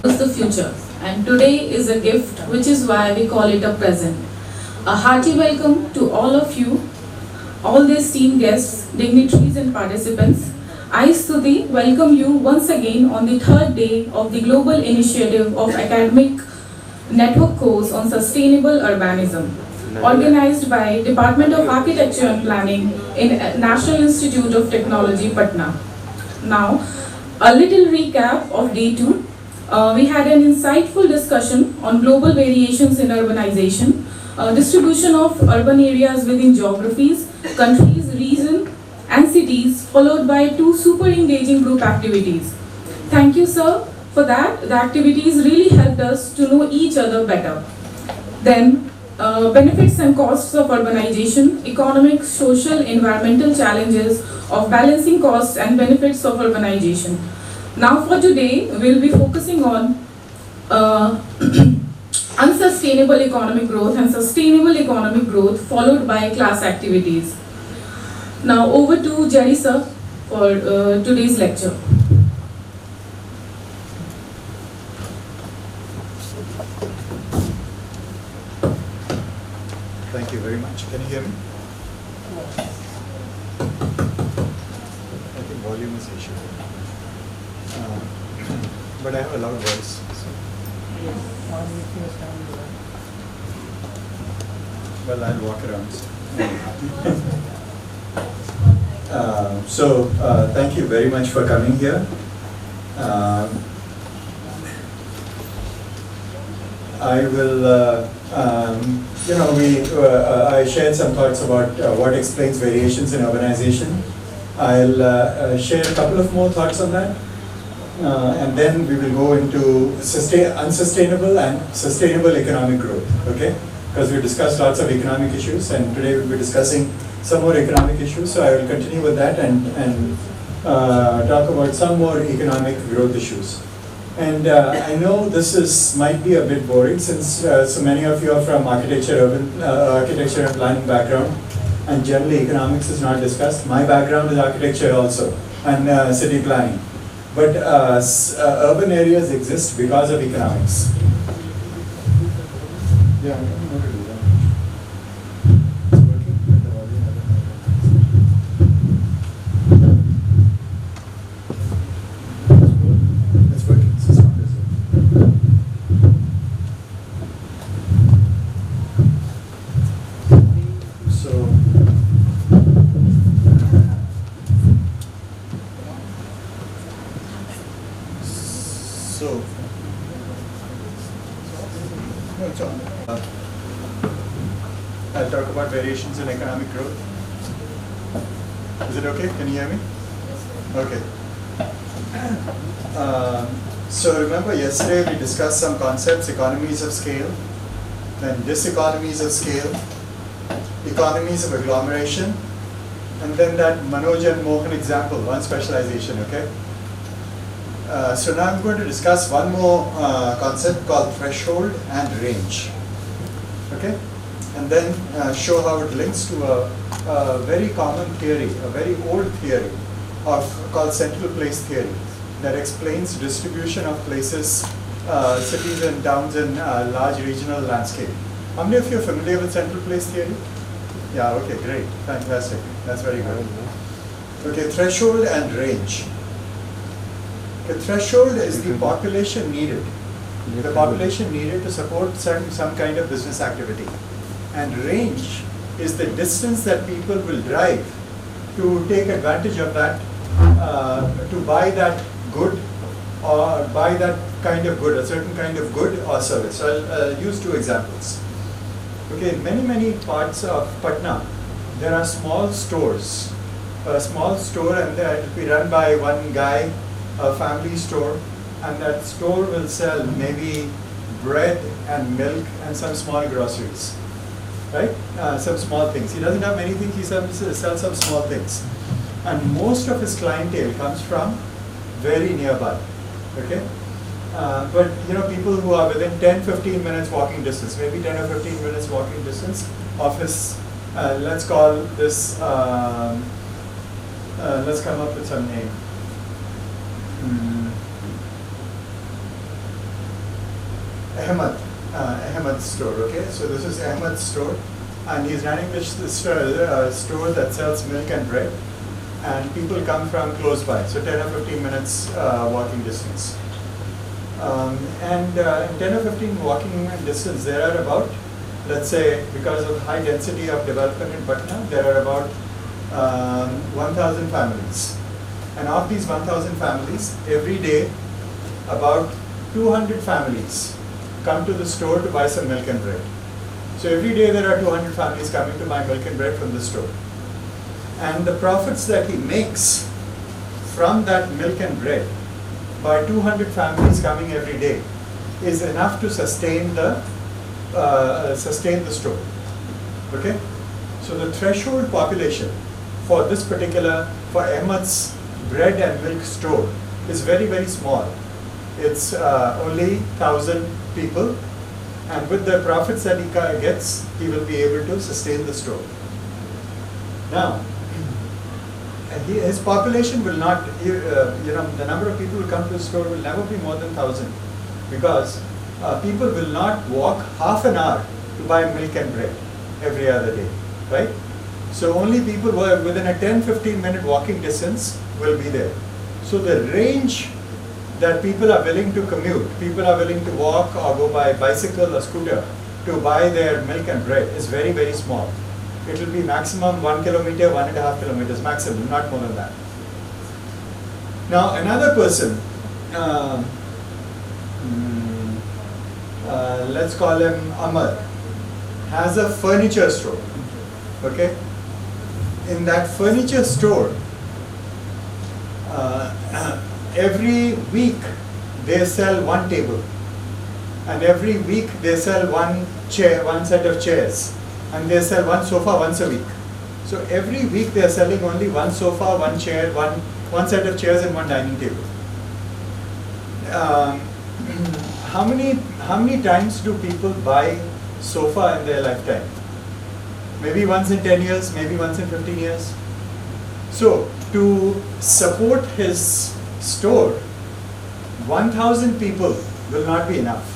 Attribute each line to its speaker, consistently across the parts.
Speaker 1: is the future, and today is a gift, which is why we call it a present. A hearty welcome to all of you, all the esteemed guests, dignitaries, and participants. I, Stuti, welcome you once again on the third day of the Global Initiative of Academic Network course on Sustainable Urbanism, organized by Department of Architecture and Planning in National Institute of Technology, Patna. Now, a little recap of day 2. We had an insightful discussion on global variations in urbanization, distribution of urban areas within geographies, countries, regions, and cities, followed by 2 super engaging group activities. Thank you, sir, for that. The activities really helped us to know each other better. Then, benefits and costs of urbanization, economic, social, environmental challenges of balancing costs and benefits of urbanization. Now for today, we'll be focusing on unsustainable economic growth and sustainable economic growth, followed by class activities. Now over to Jerry sir for today's lecture.
Speaker 2: Thank you very much. Can you hear me? I think volume is the issue. But I have a loud voice. Well, I'll walk around. Thank you very much for coming here. I will, I shared some thoughts about what explains variations in urbanization. I'll share a couple of more thoughts on that. And then we will go into unsustainable and sustainable economic growth, okay? Because we discussed lots of economic issues, and today we'll be discussing some more economic issues, so I will continue with that and talk about some more economic growth issues. And I know this might be a bit boring since so many of you are from architecture and planning background, and generally economics is not discussed. My background is architecture also, and city planning. But urban areas exist because of economics. Yeah, I don't know how to do that. It's working, but the volume it's working, it's as long as I'll talk about variations in economic growth. Is it okay? Can you hear me? Okay. So remember yesterday we discussed some concepts, economies of scale, then diseconomies of scale, economies of agglomeration, and then that Manoj and Mohan example, one specialization, okay? So now I'm going to discuss one more concept called threshold and range, okay? And then show how it links to a very common theory, a very old theory called central place theory that explains distribution of places, cities and towns in large regional landscape. How many of you are familiar with central place theory? Yeah, okay, great, fantastic, that's very good. Okay, threshold and range. The threshold is the population needed. The population needed to support some kind of business activity. And range is the distance that people will drive to take advantage of that, to buy that good or buy that kind of good, a certain kind of good or service. So I'll use 2 examples. Okay, in many parts of Patna, there are small stores. A small store, and it will be run by one guy, a family store, and that store will sell maybe bread and milk and some small groceries, right? Some small things. He doesn't have many things, he sells some small things. And most of his clientele comes from very nearby, okay? But people who are within 10-15 minutes walking distance, maybe 10 or 15 minutes walking distance of his, let's call this, let's come up with some name. Ahmed's store. Okay, so this is Ahmed's store, and he's running this store that sells milk and bread, and people come from close by, so 10 or 15 minutes walking distance. In 10 or 15 walking distance, there are about, let's say, because of high density of development in Patna, there are about 1,000 families. And of these 1,000 families, every day, about 200 families come to the store to buy some milk and bread. So every day there are 200 families coming to buy milk and bread from the store. And the profits that he makes from that milk and bread by 200 families coming every day is enough to sustain the store. Okay? So the threshold population for this particular, for Ahmed's bread and milk store is very, very small. It's only 1,000 people, and with the profits that he gets, he will be able to sustain the store. Now, his population will not, the number of people who come to the store will never be more than 1,000, because people will not walk half an hour to buy milk and bread every other day, right? So only people who are within a 10-15 minute walking distance will be there. So the range that people are willing to commute, people are willing to walk or go by bicycle or scooter to buy their milk and bread is very, very small. It will be maximum 1 kilometer, 1.5 kilometers maximum, not more than that. Now another person, let's call him Amar, has a furniture store. Okay? In that furniture store, every week they sell one table, and every week they sell one chair, one set of chairs, and they sell one sofa once a week. So every week they are selling only one sofa, one chair, one set of chairs, and one dining table. How many times do people buy sofa in their lifetime? Maybe once in 10 years, maybe once in 15 years. So to support his store, 1,000 people will not be enough,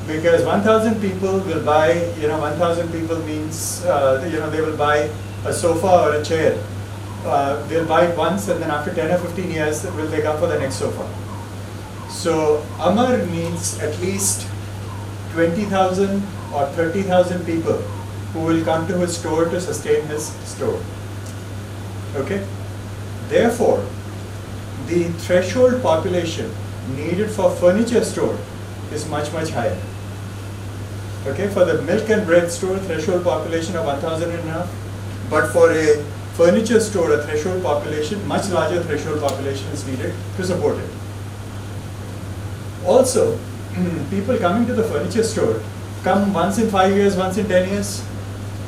Speaker 2: because 1,000 people will buy, 1,000 people means, they will buy a sofa or a chair. They'll buy it once, and then after 10 or 15 years, will they come for the next sofa? So Amar needs at least 20,000 or 30,000 people who will come to his store to sustain his store. Okay? Therefore, the threshold population needed for furniture store is much, much higher. Okay? For the milk and bread store, threshold population of 1,000 is enough. But for a furniture store, a threshold population, much larger threshold population is needed to support it. Also, people coming to the furniture store come once in 5 years, once in 10 years.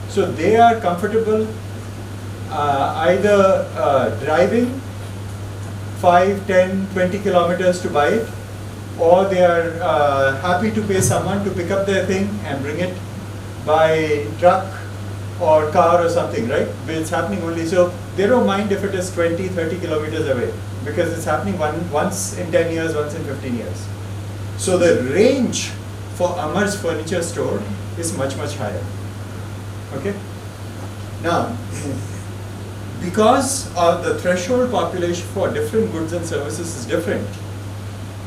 Speaker 2: So they are comfortable either driving 5, 10, 20 kilometers to buy it, or they are happy to pay someone to pick up their thing and bring it by truck or car or something, right? But it's happening only, so they don't mind if it is 20, 30 kilometers away, because it's happening once in 10 years, once in 15 years. So the range for Amar's furniture store is much, much higher. Okay? Now, because the threshold population for different goods and services is different,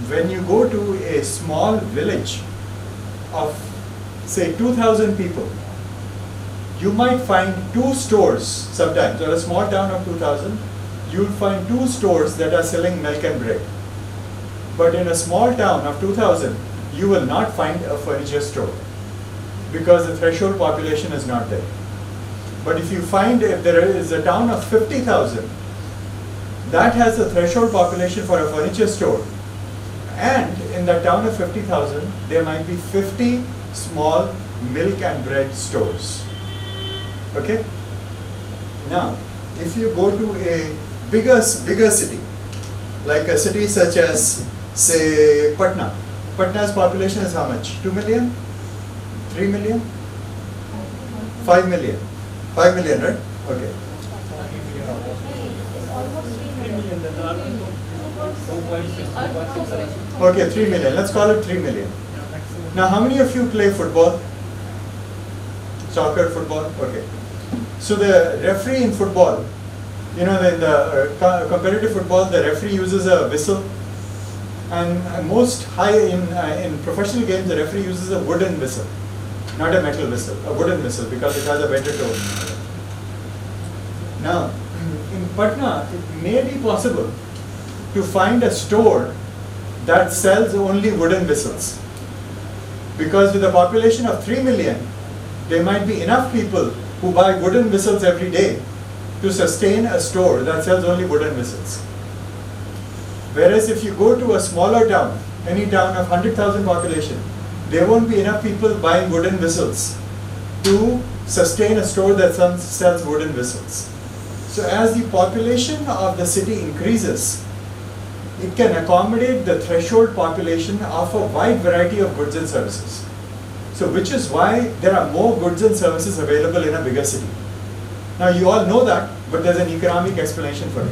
Speaker 2: when you go to a small village of, say, 2,000 people, you might find 2 stores sometimes, or a small town of 2,000, you'll find 2 stores that are selling milk and bread. But in a small town of 2,000, you will not find a furniture store, because the threshold population is not there. But if you find, if there is a town of 50,000, that has a threshold population for a furniture store, and in that town of 50,000, there might be 50 small milk and bread stores. Okay? Now, if you go to a bigger city, like a city such as, say, Patna. Patna's population is how much? 2 million? 3 million? 5 million? 5 million, right? Okay. Okay, 3 million. Let's call it 3 million. Now, how many of you play football? Soccer, football? Okay. So the referee in football, in the competitive football, the referee uses a whistle, and most high in professional games, the referee uses a wooden whistle, not a metal whistle, a wooden whistle, because it has a better tone. Now, in Patna, it may be possible to find a store that sells only wooden whistles, because with a population of 3 million, there might be enough people who buy wooden whistles every day to sustain a store that sells only wooden whistles. Whereas if you go to a smaller town, any town of 100,000 population, there won't be enough people buying wooden whistles to sustain a store that sells wooden whistles. So as the population of the city increases, it can accommodate the threshold population of a wide variety of goods and services. So which is why there are more goods and services available in a bigger city. Now you all know that, but there's an economic explanation for it.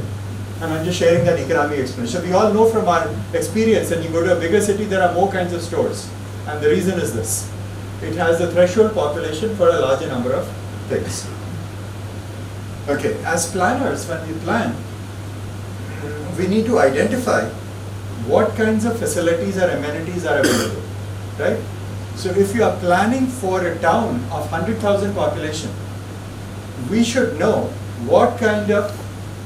Speaker 2: And I'm just sharing that economic explanation. So we all know from our experience that you go to a bigger city, there are more kinds of stores. And the reason is this. It has the threshold population for a larger number of things. Okay, as planners, when we plan, we need to identify what kinds of facilities or amenities are available, right? So if you are planning for a town of 100,000 population, we should know what kind of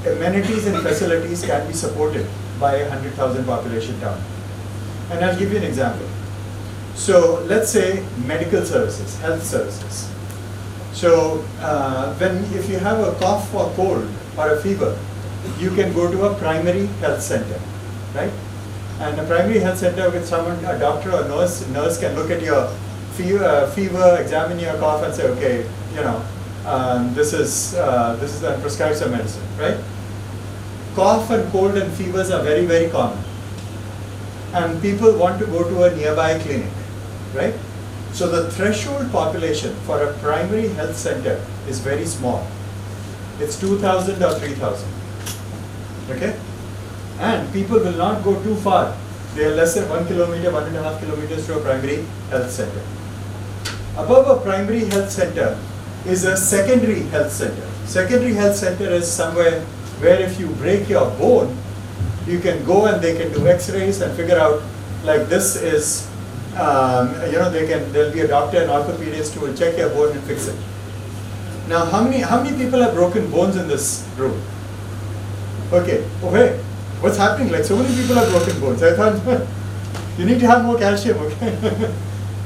Speaker 2: amenities and facilities can be supported by a 100,000 population town. And I'll give you an example. So let's say medical services, health services. So if you have a cough or cold or a fever, you can go to a primary health center, right? And a primary health center with someone, a doctor or nurse can look at your fever, examine your cough and say, okay, this is and prescribe some medicine, right? Cough and cold and fevers are very, very common. And people want to go to a nearby clinic, right? So the threshold population for a primary health center is very small. It's 2,000 or 3,000. Okay? And people will not go too far. They are less than 1 kilometer, 1.5 kilometers to a primary health center. Above a primary health center is a secondary health center. Secondary health center is somewhere where if you break your bone, you can go and they can do x-rays and figure out, like this is, there'll be a doctor and orthopedist who will check your bone and fix it. Now, how many people have broken bones in this room? Okay, hey, what's happening? Like so many people have broken bones. I thought, you need to have more calcium, okay?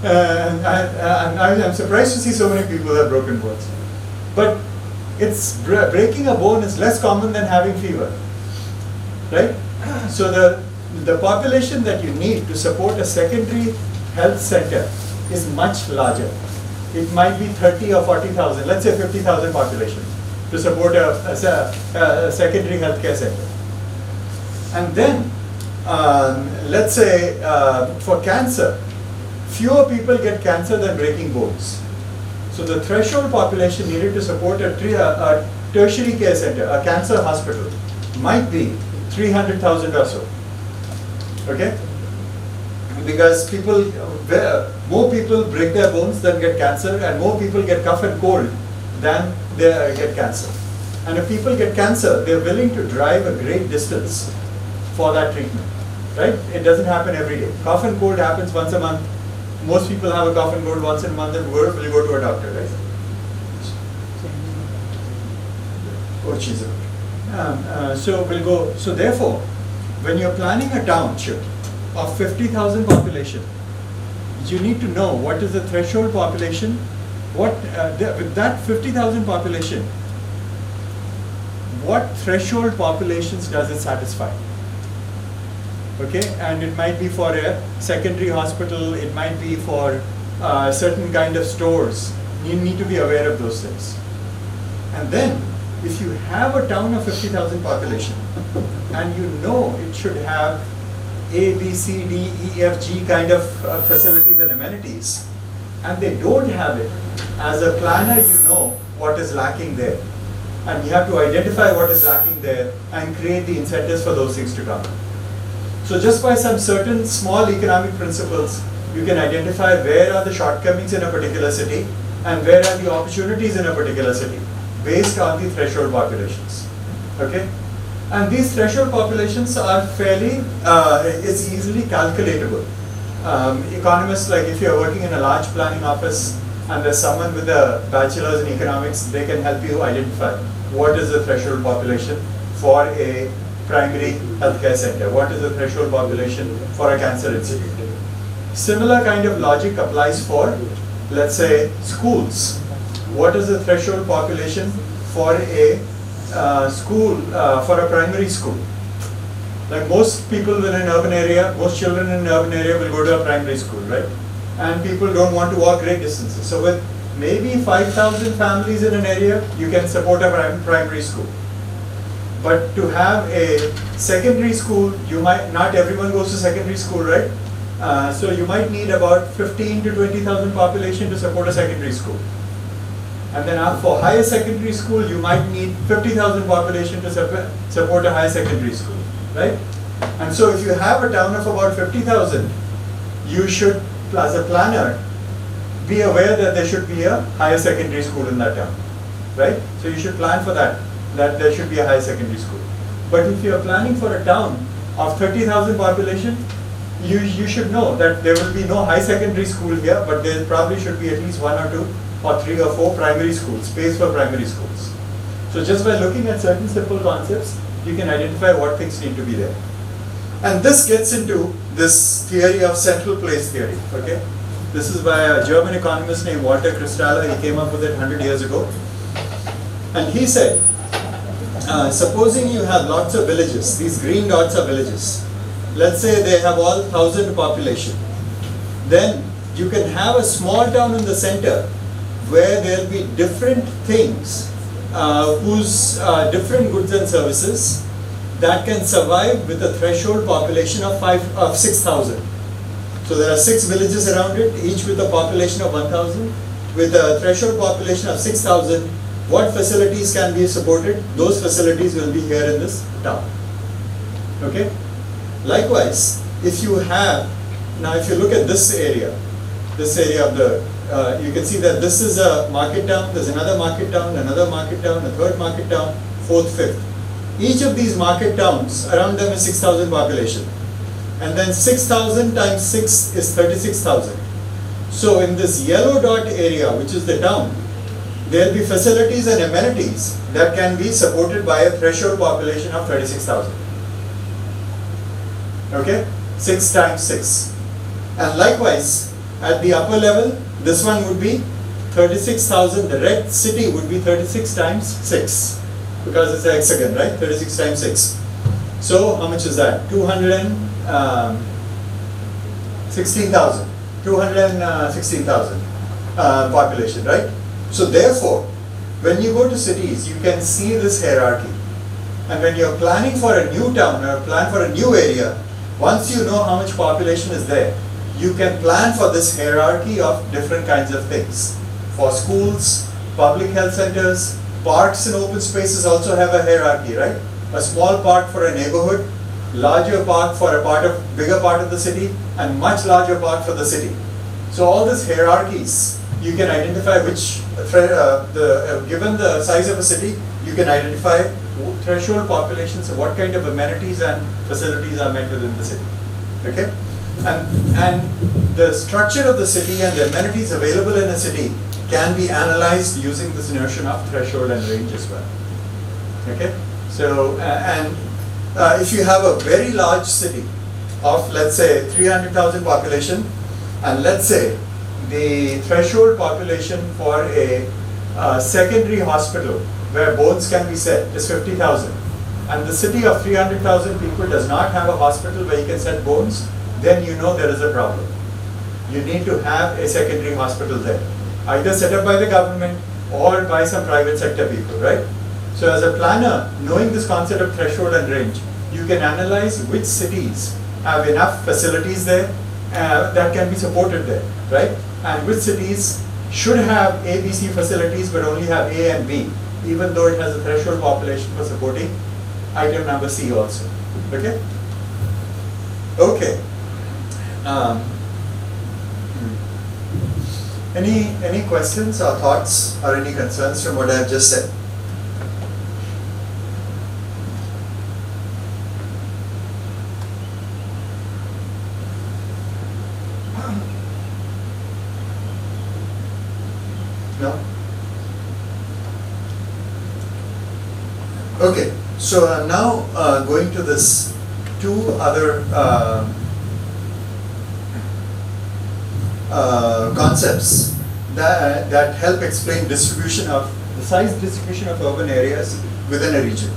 Speaker 2: I'm surprised to see so many people have broken bones. But breaking a bone is less common than having fever, right? So the population that you need to support a secondary health center is much larger. It might be 30 or 40,000, let's say 50,000 population to support a secondary healthcare center. And then, let's say for cancer, fewer people get cancer than breaking bones. So the threshold population needed to support a tertiary care center, a cancer hospital, might be 300,000 or so. Okay? Because more people break their bones than get cancer, and more people get cough and cold than they get cancer. And if people get cancer, they're willing to drive a great distance for that treatment, right? It doesn't happen every day. Cough and cold happens once a month. Most people have a cough and cold once in a month and will go to a doctor, right? Oh, Jesus. So therefore, when you're planning a township of 50,000 population, you need to know what is the threshold population. With that 50,000 population, what threshold populations does it satisfy? Okay, and it might be for a secondary hospital, it might be for certain kind of stores. You need to be aware of those things. And then, if you have a town of 50,000 population, and you know it should have A, B, C, D, E, F, G kind of facilities and amenities, and they don't have it, as a planner you know what is lacking there. And you have to identify what is lacking there and create the incentives for those things to come. So just by some certain small economic principles, you can identify where are the shortcomings in a particular city and where are the opportunities in a particular city based on the threshold populations. Okay? And these threshold populations are fairly, it's easily calculatable. Economists, like if you're working in a large planning office and there's someone with a bachelor's in economics, they can help you identify what is the threshold population for a primary healthcare center, what is the threshold population for a cancer institute. Similar kind of logic applies for, let's say, schools. What is the threshold population for a school, for a primary school? Like most people in an urban area, most children in an urban area will go to a primary school, right? And people don't want to walk great distances. So with maybe 5,000 families in an area, you can support a primary school. But to have a secondary school, you might, not everyone goes to secondary school, right? So you might need about 15 to 20,000 population to support a secondary school. And then for higher secondary school, you might need 50,000 population to support a higher secondary school, right? And so if you have a town of about 50,000, you should, as a planner, be aware that there should be a higher secondary school in that town, right? So you should plan for that there should be a higher secondary school. But if you are planning for a town of 30,000 population, you should know that there will be no high secondary school here, but there probably should be at least 1 or 2 or 3 or 4 primary schools, space for primary schools. So just by looking at certain simple concepts, you can identify what things need to be there. And this gets into this theory of central place theory, okay? This is by a German economist named Walter Christaller. He came up with it 100 years ago. And he said, supposing you have lots of villages, these green dots are villages. Let's say they have all 1,000 population. Then you can have a small town in the center where there will be different things, whose different goods and services that can survive with a threshold population of 6,000. So there are 6 villages around it, each with a population of 1,000. With a threshold population of 6,000, what facilities can be supported? Those facilities will be here in this town. Okay? Likewise, if you have, now if you look at this area of the, you can see that this is a market town, there's another market town, another market town, a third market town, fourth, fifth. Each of these market towns, around them is 6,000 population. And then 6,000 times 6 is 36,000. So in this yellow dot area, which is the town, there will be facilities and amenities that can be supported by a threshold population of 36,000. Okay? 6 times 6. And likewise, at the upper level, this one would be 36,000. The red city would be 36 times 6. Because it's a hexagon, right? 36 times 6. So, how much is that? 216,000. 216,000 population, right? So therefore, when you go to cities, you can see this hierarchy. And when you're planning for a new town or plan for a new area, once you know how much population is there, you can plan for this hierarchy of different kinds of things. For schools, public health centers, parks and open spaces also have a hierarchy, right? A small park for a neighborhood, larger park for bigger part of the city, and much larger park for the city. So all these hierarchies, you can identify which, given the size of a city, you can identify threshold populations, what kind of amenities and facilities are met within the city. Okay? And the structure of the city and the amenities available in a city can be analyzed using this notion of threshold and range as well. Okay? So, if you have a very large city of, let's say, 300,000 population, and let's say the threshold population for a secondary hospital where bones can be set is 50,000, and the city of 300,000 people does not have a hospital where you can set bones, then you know there is a problem. You need to have a secondary hospital there, either set up by the government or by some private sector people, right? So as a planner, knowing this concept of threshold and range, you can analyze which cities have enough facilities there that can be supported there, right? And which cities should have A, B, C facilities but only have A and B, even though it has a threshold population for supporting item number C also. Okay? Okay. Any questions or thoughts or any concerns from what I have just said? No? Okay, so I'm now going to this two other concepts that help explain the size distribution of urban areas within a region.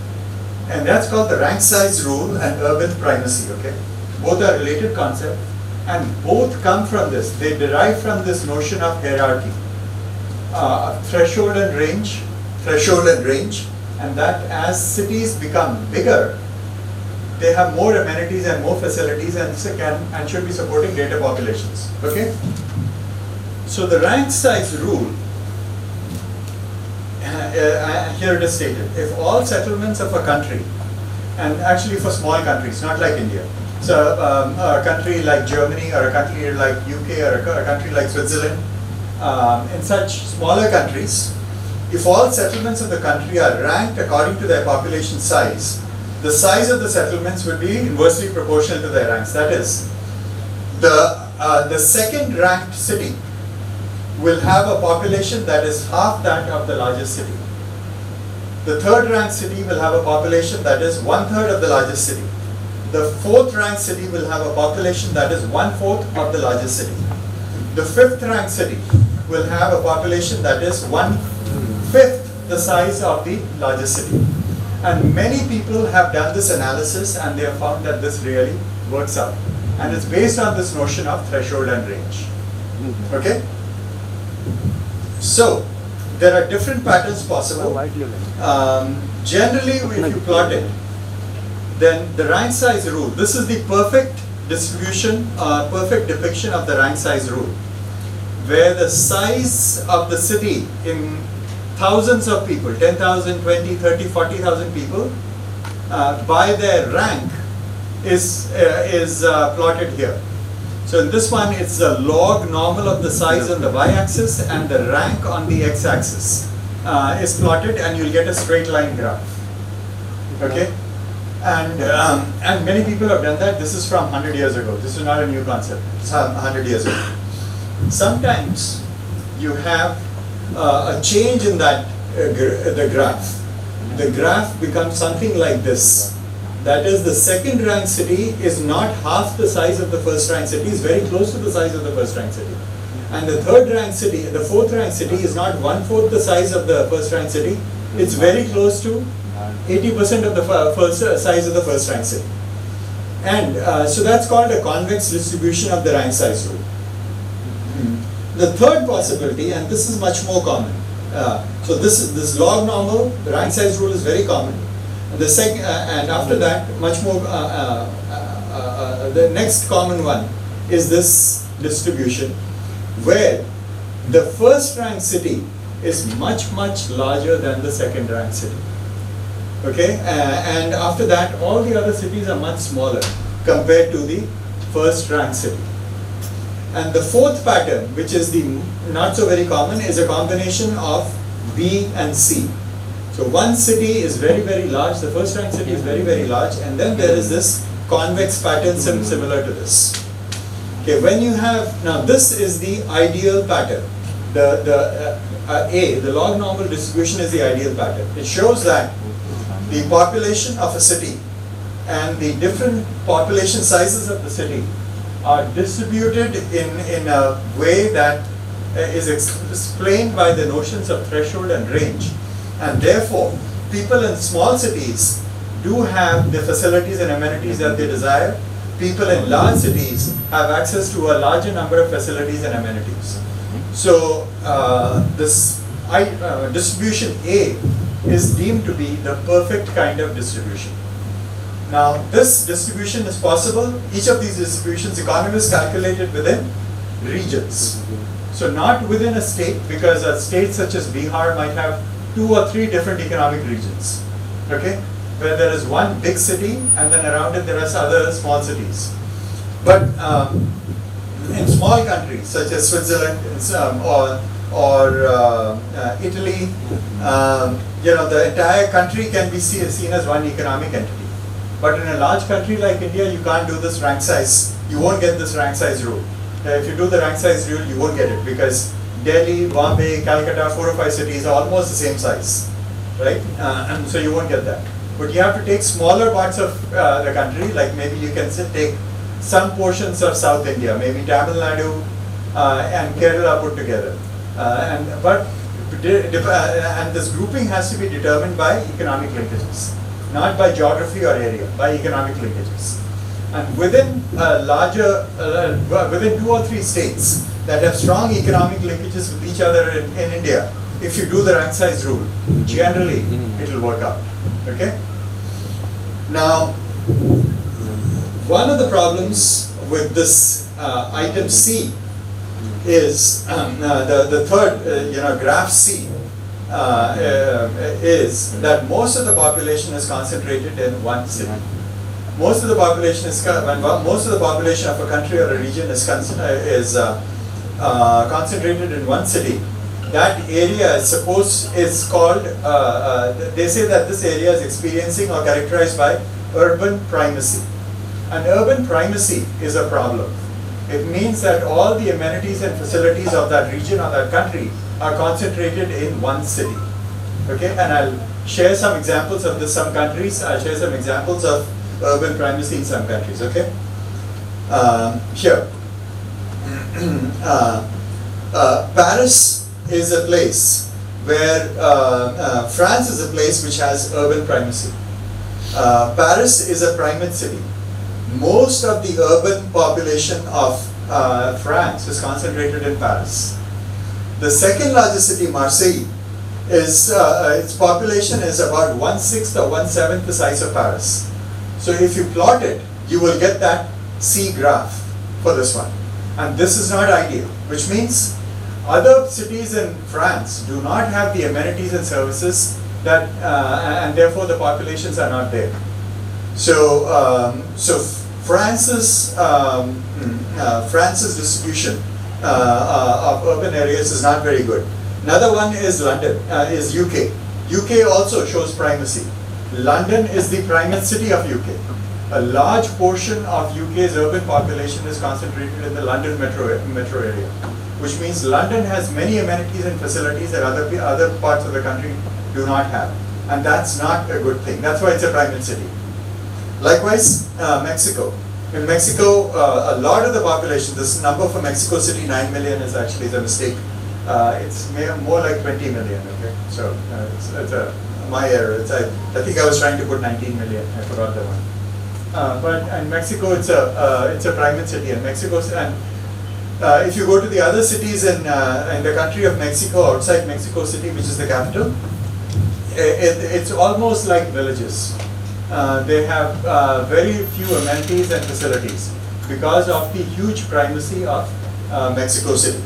Speaker 2: And that's called the rank size rule and urban primacy, okay? Both are related concepts and both come from this. They derive from this notion of hierarchy. Threshold and range, and that as cities become bigger, they have more amenities and more facilities and should be supporting greater populations. Okay? So the rank size rule, here it is stated, if all settlements of a country, and actually for small countries, not like India, so a country like Germany or a country like UK or a country like Switzerland, in such smaller countries, if all settlements of the country are ranked according to their population size, the size of the settlements would be inversely proportional to their ranks. That is, the second ranked city will have a population that is half that of the largest city. The third ranked city will have a population that is 1/3 of the largest city. The fourth ranked city will have a population that is 1/4 of the largest city. The fifth ranked city will have a population that is 1/5 the size of the largest city. And many people have done this analysis and they have found that this really works out. And it's based on this notion of threshold and range. Okay? So, there are different patterns possible. Generally, if you plot it, then the rank size rule, this is the perfect distribution, perfect depiction of the rank size rule, where the size of the city in thousands of people, 10,000, 20, 30, 40,000 people, by their rank is plotted here. So in this one, it's the log normal of the size on the y-axis and the rank on the x-axis is plotted, and you'll get a straight line graph. Okay? And many people have done that. This is from 100 years ago. This is not a new concept. It's 100 years ago. Sometimes you have a change in that the graph. The graph becomes something like this. That is, the second ranked city is not half the size of the first ranked city, is very close to the size of the first ranked city. And the third ranked city, the fourth ranked city is not 1/4 the size of the first ranked city, it's very close to 80% of the size of the first ranked city. And so that's called a convex distribution of the rank size rule. The third possibility, and this is much more common, so this log normal, the rank size rule is very common. The second, and after that, much more, the next common one is this distribution, where the first ranked city is much larger than the second ranked city. Okay, and after that, all the other cities are much smaller compared to the first ranked city. And the fourth pattern, which is the not so very common, is a combination of B and C. So one city is very large, the first ranked city is very large, and then there is this convex pattern similar to this. Okay, when you have, now this is the ideal pattern. The log normal distribution is the ideal pattern. It shows that the population of a city and the different population sizes of the city are distributed in a way that is explained by the notions of threshold and range. And therefore, people in small cities do have the facilities and amenities that they desire. People in large cities have access to a larger number of facilities and amenities. So, this distribution A is deemed to be the perfect kind of distribution. Now, this distribution is possible. Each of these distributions, economists calculate it within regions. So, not within a state, because a state such as Bihar might have 2 or 3 different economic regions, okay, where there is one big city and then around it there are other small cities. But in small countries such as Switzerland or Italy, the entire country can be seen as one economic entity. But in a large country like India, you can't do this rank size. You won't get this rank size rule. If you do the rank size rule, you won't get it because Delhi, Bombay, Calcutta, 4 or 5 cities are almost the same size, right? And so you won't get that. But you have to take smaller parts of the country, like maybe you can take some portions of South India, maybe Tamil Nadu and Kerala put together. And this grouping has to be determined by economic linkages, not by geography or area, by economic linkages. And within within 2 or 3 states that have strong economic linkages with each other in India, if you do the rank size rule, generally it will work out. Okay? Now, one of the problems with this item C is the third, graph C is that most of the population is concentrated in one city. Most of the population of a country or a region is concentrated in one city. That area is called, they say that this area is experiencing or characterized by urban primacy. And urban primacy is a problem. It means that all the amenities and facilities of that region or that country are concentrated in one city. Okay, and I'll share some examples of this, some countries. I'll share some examples of urban primacy in some countries, okay? Here. Paris is a place where, France is a place which has urban primacy. Paris is a primate city. Most of the urban population of France is concentrated in Paris. The second largest city, Marseille, its population is about 1/6 or 1/7 the size of Paris. So if you plot it, you will get that C graph for this one. And this is not ideal, which means other cities in France do not have the amenities and services that, and therefore the populations are not there. So, France's distribution of urban areas is not very good. Another one is London, is UK. UK also shows primacy. London is the primate city of UK. A large portion of UK's urban population is concentrated in the London metro area, which means London has many amenities and facilities that other parts of the country do not have. And that's not a good thing. That's why it's a primate city. Likewise, Mexico. In Mexico, a lot of the population, this number for Mexico City, 9 million, is actually a mistake. It's more like 20 million, okay? So it's my error. I think I was trying to put 19 million. I forgot that one. But in Mexico, it's a primate city, and if you go to the other cities in the country of Mexico, outside Mexico City, which is the capital, it's almost like villages. They have very few amenities and facilities because of the huge primacy of Mexico City.